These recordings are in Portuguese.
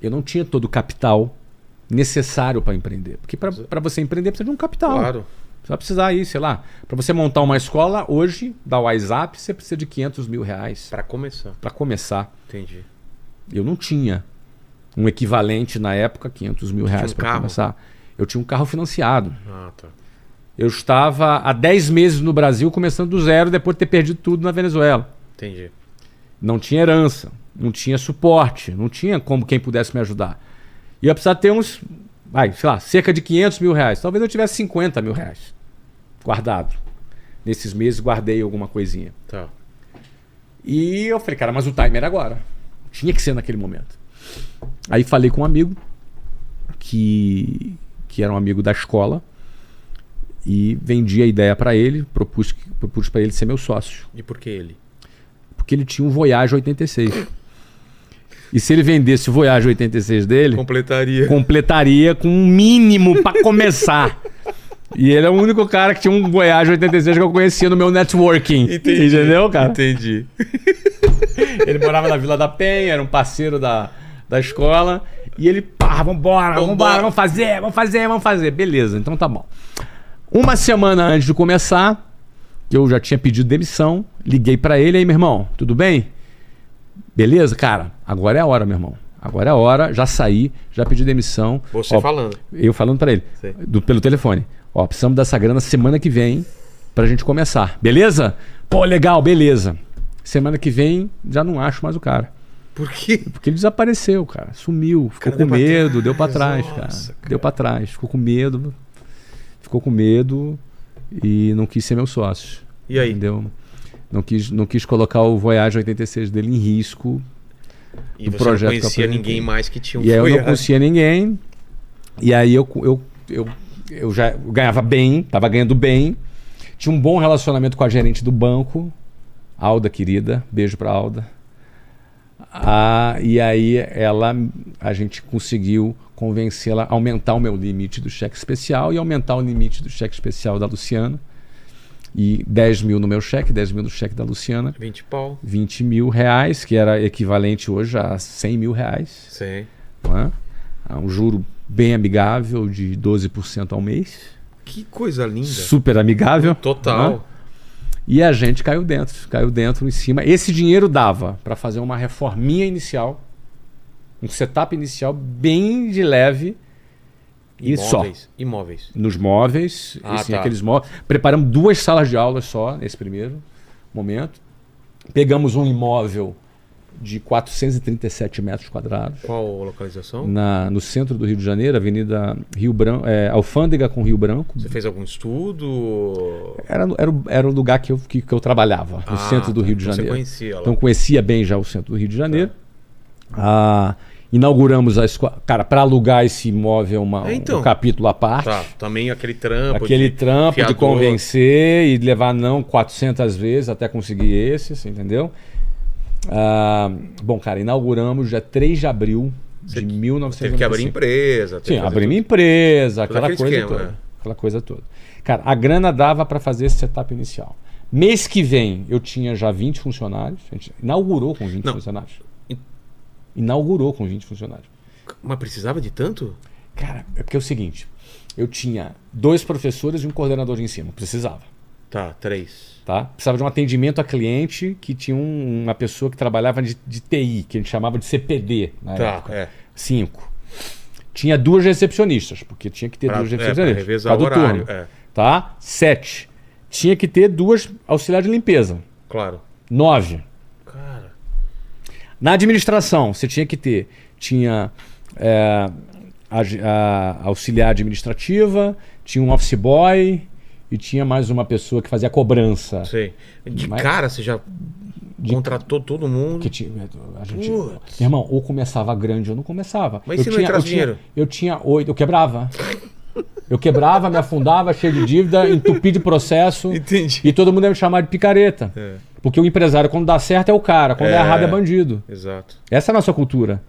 eu não tinha todo o capital necessário para empreender. Porque para você empreender precisa de um capital. Claro. Você vai precisar aí, sei lá, para você montar uma escola hoje, da WhatsApp, você precisa de R$500 mil. Para começar. Para começar. Entendi. Eu não tinha um equivalente na época, R$500 mil para começar. Eu tinha um carro financiado. Ah, tá. Eu estava há 10 meses no Brasil, começando do zero, depois de ter perdido tudo na Venezuela. Entendi. Não tinha herança, não tinha suporte, não tinha como quem pudesse me ajudar. E eu precisava ter uns, sei lá, cerca de R$500 mil. Talvez eu tivesse R$50 mil guardado. Nesses meses guardei alguma coisinha. Tá. E eu falei, cara, mas o time era agora. Tinha que ser naquele momento. Aí falei com um amigo, que era um amigo da escola, e vendi a ideia para ele, propus para ele ser meu sócio. E por que ele? Porque ele tinha um Voyage 86. E se ele vendesse o Voyage 86 dele... Completaria com um mínimo para começar. E ele é o único cara que tinha um Voyage 86 que eu conhecia no meu networking. Entendi. Entendeu, cara? Entendi. Ele morava na Vila da Penha, era um parceiro da escola. E ele, vambora, vamos fazer. Beleza, então tá bom. Uma semana antes de começar, eu já tinha pedido demissão. Liguei para ele, aí, meu irmão, tudo bem? Beleza, cara? Agora é a hora, meu irmão. Agora é a hora, já saí, já pedi demissão. Você falando. Eu falando para ele, pelo telefone. Precisamos dessa grana semana que vem pra gente começar. Beleza? Pô, legal, beleza. Semana que vem, já não acho mais o cara. Por quê? Porque ele desapareceu, cara. Sumiu, ficou com medo, deu pra trás, cara. Deu pra trás, ficou com medo e não quis ser meu sócio. E aí? Entendeu? Não quis colocar o Voyage 86 dele em risco. E você não conhecia ninguém mais que tinha um Voyage. E aí eu não conhecia ninguém. E aí eu já ganhava bem, tava ganhando bem. Tinha um bom relacionamento com a gerente do banco, Alda, querida. Beijo pra Alda. E aí a gente conseguiu convencê-la a aumentar o meu limite do cheque especial e aumentar o limite do cheque especial da Luciana. E 10 mil no meu cheque, 10 mil no cheque da Luciana. 20 pau. 20 mil reais, que era equivalente hoje a 100 mil reais. Sim. Não é? Um juro bem amigável de 12% ao mês. Que coisa linda. Super amigável. Total. E a gente caiu dentro em cima. Esse dinheiro dava para fazer uma reforminha inicial, um setup inicial bem de leve. Imóveis. Nos móveis, Tá. aqueles móveis. Preparamos 2 salas de aula só nesse primeiro momento. Pegamos um imóvel de 437 metros quadrados. Qual localização? No centro do Rio de Janeiro, Avenida Rio Branco, Alfândega com Rio Branco. Você fez algum estudo? Era o lugar que eu trabalhava, no centro do Rio de Janeiro. Você conhecia lá. Então conhecia bem já o centro do Rio de Janeiro. Inauguramos a escola. Cara, para alugar esse imóvel um capítulo à parte. Tá, também aquele trampo de convencer e levar 400 vezes até conseguir esse, entendeu? Bom, cara, inauguramos dia 3 de abril de 1995. Teve que abrir empresa. Sim, abrir minha empresa, aquela coisa toda. Cara, a grana dava para fazer esse setup inicial. Mês que vem eu tinha já 20 funcionários. A gente inaugurou com 20 funcionários. Inaugurou com 20 funcionários. Mas precisava de tanto? Cara, é porque é o seguinte, eu tinha 2 professores e um coordenador de ensino, precisava. Tá, 3. Tá? Precisava de um atendimento a cliente que tinha uma pessoa que trabalhava de TI, que a gente chamava de CPD na época. 5. Tinha 2 recepcionistas, porque tinha que ter 2 recepcionistas. Para revezar o horário. Tá? 7. Tinha que ter 2 auxiliares de limpeza. Claro. 9. Cara. Na administração, você tinha a auxiliar administrativa, tinha um office boy e tinha mais uma pessoa que fazia cobrança. Sei. Cara, você já contratou todo mundo? Meu irmão, ou começava grande ou não começava. Mas se não entrasse dinheiro? Eu tinha 8, eu quebrava. Eu quebrava, me afundava, cheio de dívida, entupi de processo. Entendi. E todo mundo ia me chamar de picareta. Porque o empresário, quando dá certo, é o cara. Quando é errado, é bandido. Exato. Essa é a nossa cultura.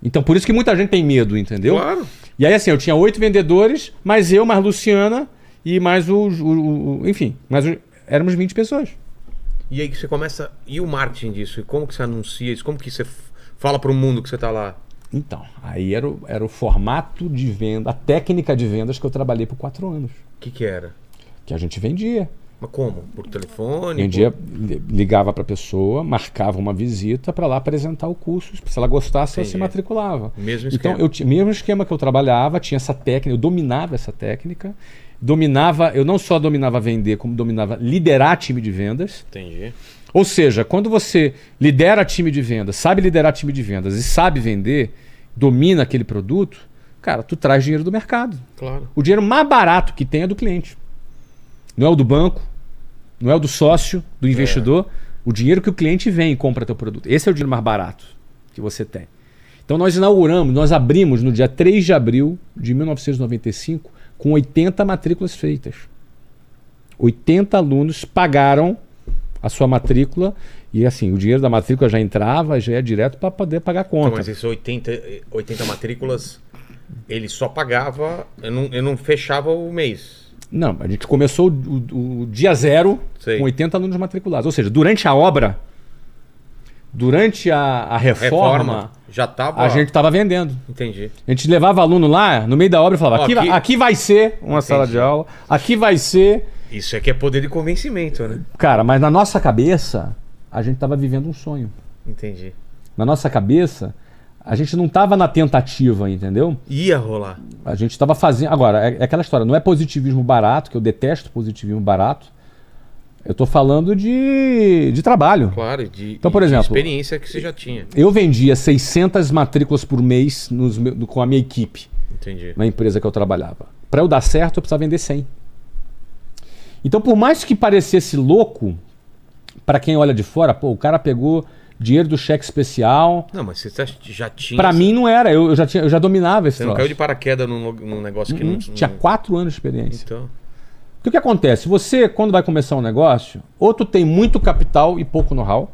Então, por isso que muita gente tem medo, entendeu? Claro. E aí, assim, eu tinha 8 vendedores, mais Luciana e mais éramos 20 pessoas. E aí que você começa... E o marketing disso? E como que você anuncia isso? Como que você fala para o mundo que você está lá? Então, aí era o formato de venda, a técnica de vendas que eu trabalhei por 4 anos. O que era? Que a gente vendia. Mas como? Por telefone? Vendia, ligava para a pessoa, marcava uma visita para lá apresentar o curso. Se ela gostasse, ela se matriculava. Mesmo esquema. Então, mesmo esquema que eu trabalhava, tinha essa técnica, eu dominava essa técnica. Eu não só dominava vender, como dominava liderar time de vendas. Entendi. Ou seja, quando você lidera time de vendas, sabe liderar time de vendas e sabe vender, domina aquele produto, cara, tu traz dinheiro do mercado. Claro. O dinheiro mais barato que tem é do cliente. Não é o do banco, não é o do sócio, do investidor. O dinheiro que o cliente vem e compra teu produto. Esse é o dinheiro mais barato que você tem. Então nós abrimos no dia 3 de abril de 1995 com 80 matrículas feitas. 80 alunos pagaram a sua matrícula e assim, o dinheiro da matrícula já entrava, já ia direto para poder pagar a conta. Então, mas esses 80 matrículas, ele só pagava, eu não fechava o mês. Não, a gente começou o dia 0 com 80 alunos matriculados. Ou seja, durante a obra, durante a reforma já tava... a gente estava vendendo. Entendi. A gente levava aluno lá, no meio da obra e falava, aqui vai ser uma sala de aula, aqui vai ser... Isso aqui é poder de convencimento, né? Cara, mas na nossa cabeça, a gente estava vivendo um sonho. Entendi. Na nossa cabeça, a gente não estava na tentativa, entendeu? Ia rolar. A gente estava fazendo... Agora, é aquela história, não é positivismo barato, que eu detesto positivismo barato. Eu estou falando de trabalho. Claro, então, por exemplo, experiência que você já tinha. Eu vendia 600 matrículas por mês com a minha equipe. Entendi. Na empresa que eu trabalhava. Para eu dar certo, eu precisava vender 100. Então, por mais que parecesse louco, para quem olha de fora, pô, o cara pegou dinheiro do cheque especial. Não, mas você já tinha... Para mim não era, eu já dominava esse troço. Você não caiu de paraquedas num negócio que não... Tinha 4 anos de experiência. Então... O que acontece? Você, quando vai começar um negócio, ou tu tem muito capital e pouco know-how.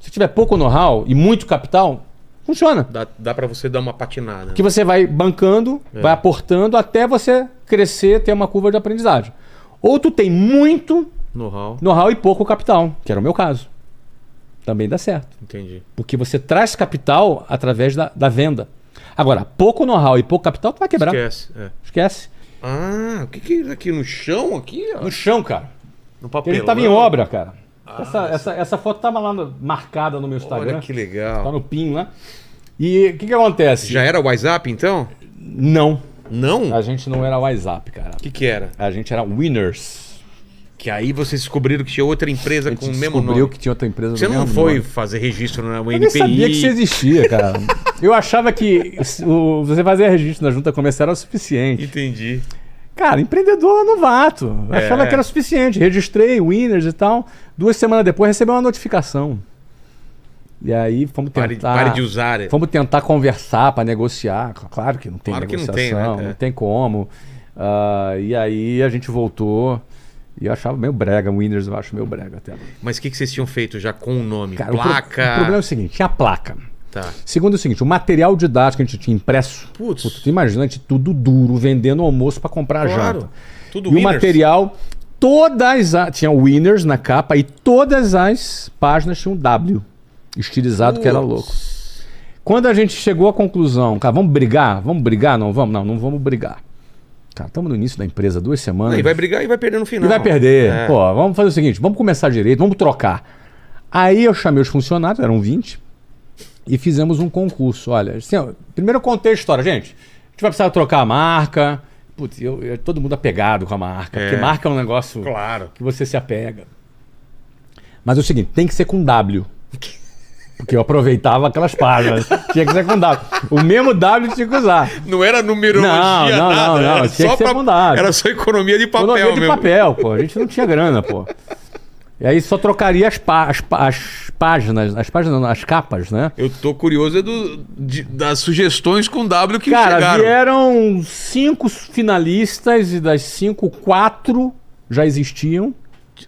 Se tiver pouco know-how e muito capital, funciona. Dá para você dar uma patinada. Que você vai bancando, vai aportando até você crescer, ter uma curva de aprendizagem. Ou tu tem muito know-how e pouco capital, que era o meu caso. Também dá certo. Entendi. Porque você traz capital através da venda. Agora, pouco know-how e pouco capital, tu vai quebrar. Esquece. Ah, o que é aqui no chão? Aqui, ó. No chão, cara. No papelão. Porque a gente tava em obra, cara. Essa foto tava lá marcada no meu Instagram. Olha que legal. Tá no PIN lá. E o que acontece? Já era o WhatsApp, então? Não. Não? A gente não era WhatsApp, cara. O que era? A gente era Winners. Que aí vocês descobriram que tinha outra empresa com o mesmo nome. Descobriu que tinha outra empresa Você não foi fazer registro na UNPI? Eu nem sabia que isso existia, cara. Eu achava que você fazer registro na junta comercial era o suficiente. Entendi. Cara, empreendedor novato. Eu achava que era o suficiente. Registrei, Winners e tal. 2 semanas depois recebi uma notificação. E aí fomos tentar... Pare de usar. Fomos tentar conversar para negociar. Claro que não tem negociação, que não tem, né? Não tem como. E aí a gente voltou... E eu achava meio brega, Winners eu acho meio brega até. Mas o que vocês tinham feito já com o nome? Cara, placa? O problema é o seguinte, tinha placa. Tá. Segundo é o seguinte, o material didático que a gente tinha impresso, tu imagina, a gente tudo duro, vendendo almoço para comprar janta. Tudo e Winners. O material, tinha Winners na capa e todas as páginas tinham W, estilizado, que era louco. Quando a gente chegou à conclusão, cara, vamos brigar? Vamos brigar? Não vamos? Não vamos brigar. Cara, estamos no início da empresa, 2 semanas. E vai brigar e vai perder no final. E vai perder. Pô, vamos fazer o seguinte, vamos começar direito, vamos trocar. Aí eu chamei os funcionários, eram 20, e fizemos um concurso. Olha, assim, primeiro eu contei a história. Gente, a gente vai precisar trocar a marca. Putz, todo mundo apegado com a marca. Porque marca é um negócio que você se apega. Mas é o seguinte, tem que ser com W. Porque eu aproveitava aquelas páginas. Tinha que ser com W. O mesmo W tinha que usar. Não era numerologia, não. Tinha que ser com W. Era só economia de papel mesmo. Economia de papel, pô. A gente não tinha grana, pô. E aí só trocaria as páginas, as capas, né? Eu tô curioso das sugestões com W que chegaram. Cara, vieram 5 finalistas e das 5, 4 já existiam.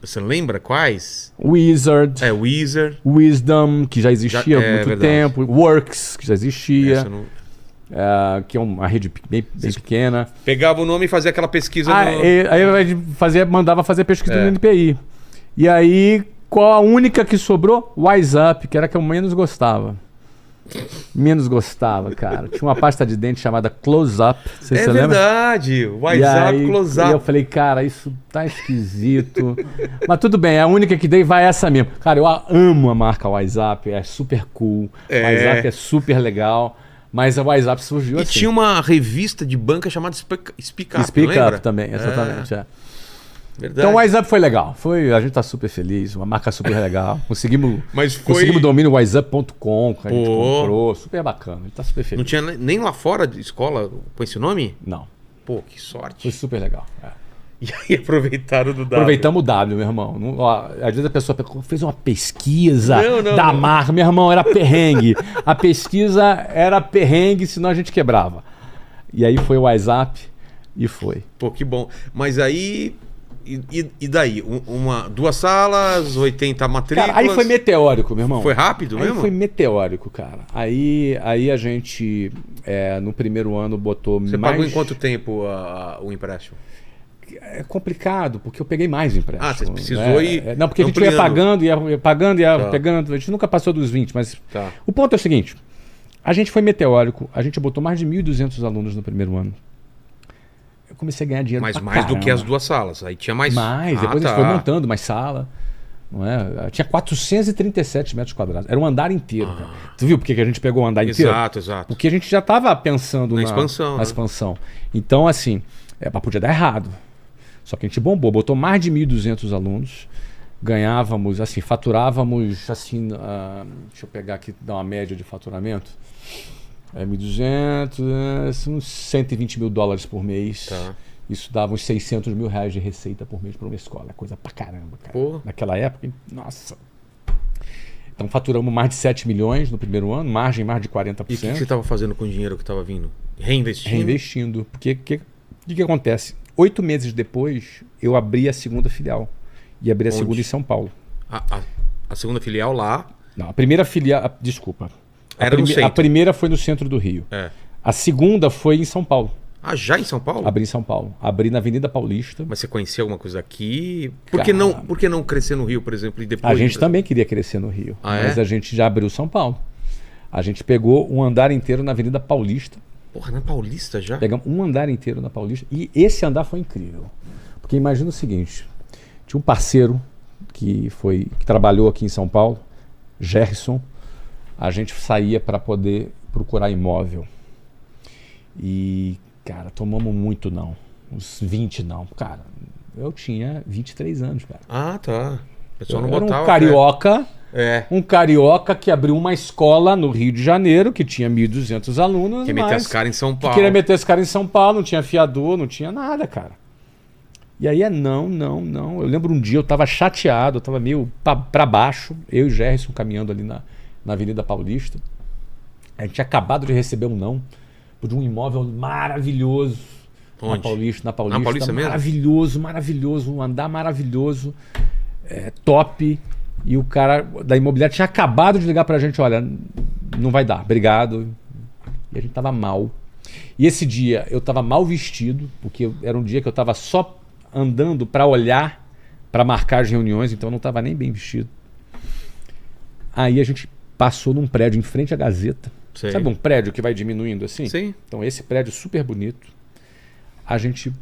Você lembra quais? Wizard. Wizard. Wisdom, que já existia há muito tempo. Works, que já existia. Que é uma rede bem pequena. Pegava o nome e fazia aquela pesquisa. Aí mandava fazer pesquisa no NPI. E aí, qual a única que sobrou? WhatsApp, que era a que eu menos gostava. menos gostava, cara. Tinha uma pasta de dente chamada Close Up. Você É lembra? verdade. WhatsApp, Close E eu Up. falei, cara, isso tá esquisito. Mas tudo bem, a única que dei vai essa mesmo. Cara, eu amo a marca WhatsApp, é super cool. É. WhatsApp é super legal. Mas a WhatsApp surgiu E assim. tinha uma revista de banca chamada Speak Up, Speak lembra? Up também, exatamente. É. Verdade. Então o WhatsApp foi legal. A gente tá super feliz, uma marca super legal. Conseguimos Foi... o domínio WhatsApp.com, que a gente Pô. comprou. Super bacana, a gente tá super Não feliz. tinha nem lá fora de escola com esse nome? Não, Pô, que sorte. foi super legal. É. E aí aproveitaram do W. Aproveitamos o W, meu irmão. Ó, às vezes a pessoa fez uma pesquisa Não. da marca. Meu irmão, era perrengue. A pesquisa era perrengue, senão a gente quebrava. E aí foi o WhatsApp e foi. Pô, que bom. Mas aí... E daí? Duas salas, 80 matrículas... Cara, aí foi meteórico, meu irmão. Foi rápido aí mesmo? Foi meteórico, cara. Aí a gente, no primeiro ano, botou Você mais... pagou em quanto tempo o empréstimo? É complicado, porque eu peguei mais empréstimo. Ah, você precisou Não, porque a gente ia ampliando. pagando, ia pagando, ia Tá. pegando. A gente nunca passou dos 20, mas... Tá. O ponto é o seguinte. A gente foi meteórico. A gente botou mais de 1.200 alunos no primeiro ano. Eu comecei a ganhar dinheiro Mas pra mais do que as caramba. duas salas. Aí tinha mais... Mais, depois a gente foi montando mais sala. Não é? Tinha 437 metros quadrados. Era um andar inteiro, cara. Tu viu por que a gente pegou o andar inteiro? Exato. Porque a gente já estava pensando Na expansão, na né? expansão. Então, assim, mas podia dar errado. Só que a gente bombou, botou mais de 1.200 alunos. Ganhávamos, assim, faturávamos, assim, deixa eu pegar aqui, dar uma média de faturamento. 1.200, uns 120 mil dólares por mês. Tá. Isso dava uns 600 mil reais de receita por mês para uma escola. É coisa pra caramba, cara. Pô. Naquela época, nossa. Então faturamos mais de 7 milhões no primeiro ano, margem mais de 40%. E o que você estava fazendo com o dinheiro que estava vindo? Reinvestindo? Reinvestindo. Porque o que acontece? 8 meses depois, eu abri a segunda filial. E abri a Onde? segunda em São Paulo. A segunda filial lá... Não, a primeira filial... Desculpa. Era no centro. A primeira foi no centro do Rio. É. A segunda foi em São Paulo. Ah, já em São Paulo? Abri em São Paulo. Abri na Avenida Paulista. Mas você conhecia alguma coisa aqui? Cara, Por que não crescer no Rio, por exemplo, e depois... A gente também queria crescer no Rio. Ah, é? Mas a gente já abriu São Paulo. A gente pegou um andar inteiro na Avenida Paulista. Porra, na Paulista já? Pegamos um andar inteiro na Paulista. E esse andar foi incrível. Porque imagina o seguinte. Tinha um parceiro que trabalhou aqui em São Paulo, Gerson. A gente saía para poder procurar imóvel. E, cara, tomamos muito não. Uns 20 não. Cara, eu tinha 23 anos, cara. Ah, tá. O pessoal não Eu era botava... um carioca... É. Um carioca que abriu uma escola no Rio de Janeiro, que tinha 1.200 alunos. Quer meter mas as caras em São que Paulo. queria meter as caras em São Paulo, não tinha fiador, não tinha nada, cara. E aí não. Eu lembro um dia, eu tava chateado, eu tava meio pra baixo, eu e o Gerson caminhando ali na Avenida Paulista. A gente tinha acabado de receber um não de um imóvel maravilhoso. Onde? Na Paulista. Na Paulista mesmo? Maravilhoso, um andar maravilhoso, top. E o cara da imobiliária tinha acabado de ligar pra gente, olha, não vai dar, obrigado. E a gente tava mal. E esse dia eu tava mal vestido, porque era um dia que eu tava só andando pra olhar, pra marcar as reuniões, então eu não tava nem bem vestido. Aí a gente passou num prédio em frente à Gazeta. Sei. Sabe um prédio que vai diminuindo assim? Sim. Então esse prédio super bonito. A gente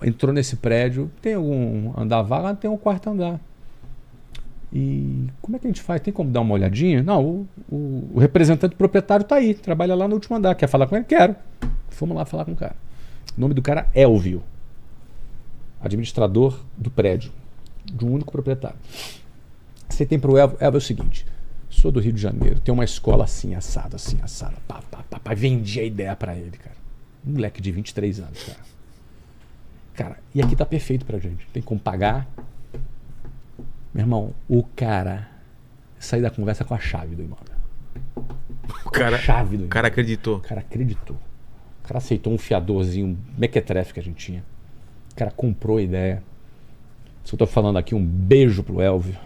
entrou nesse prédio, tem algum andar vago? Tem um quarto andar. E como é que a gente faz? Tem como dar uma olhadinha? Não, o representante proprietário tá aí, trabalha lá no último andar. Quer falar com ele? Quero. Fomos lá falar com o cara. O nome do cara é Elvio. Administrador do prédio. De um único proprietário. Você tem pro Elvio é o seguinte. Sou do Rio de Janeiro, tem uma escola assim, assada. Pá. Vendi a ideia pra ele, cara. Um moleque de 23 anos, cara. Cara, e aqui tá perfeito pra gente. Tem como pagar. Meu irmão, o cara saiu da conversa com a chave do imóvel. O cara, chave do imóvel. O cara acreditou. O cara acreditou. O cara aceitou um fiadorzinho mequetrefe que a gente tinha. O cara comprou a ideia. Se eu tô falando aqui, um beijo pro Elvio.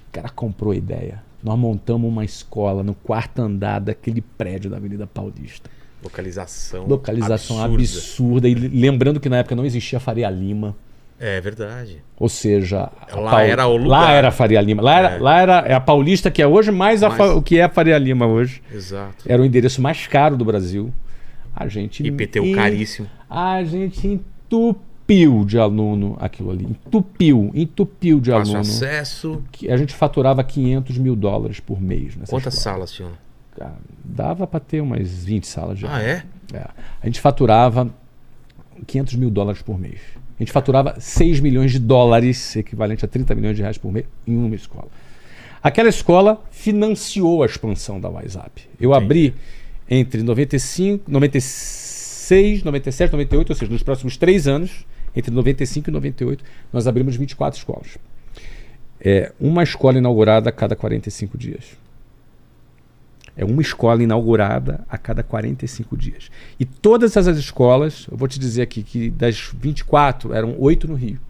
O cara comprou a ideia. Nós montamos uma escola no quarto andar daquele prédio da Avenida Paulista. Localização absurda. E lembrando que na época não existia Faria Lima. É verdade. Ou seja, Lá era o lugar. Lá era a Faria Lima. Lá era a Paulista, que é hoje, mais o que é a Faria Lima hoje. Exato. Era o endereço mais caro do Brasil. A gente IPTU caríssimo. A gente entupiu de aluno aquilo ali. Entupiu de Fácil aluno. acesso. A gente faturava $500 mil por mês. Quantas escola. salas tinham? Cara, dava para ter umas 20 salas já. Ah, é? A gente faturava $500 mil por mês. A gente faturava $6 milhões, equivalente a R$30 milhões por mês, em uma escola. Aquela escola financiou a expansão da WhatsApp. Eu abri entre 95, 96, 97, 98, ou seja, nos próximos 3 anos, entre 95 e 98, nós abrimos 24 escolas. Uma escola inaugurada a cada 45 dias. É uma escola inaugurada a cada 45 dias. E todas essas escolas, eu vou te dizer aqui que das 24, eram 8 no Rio.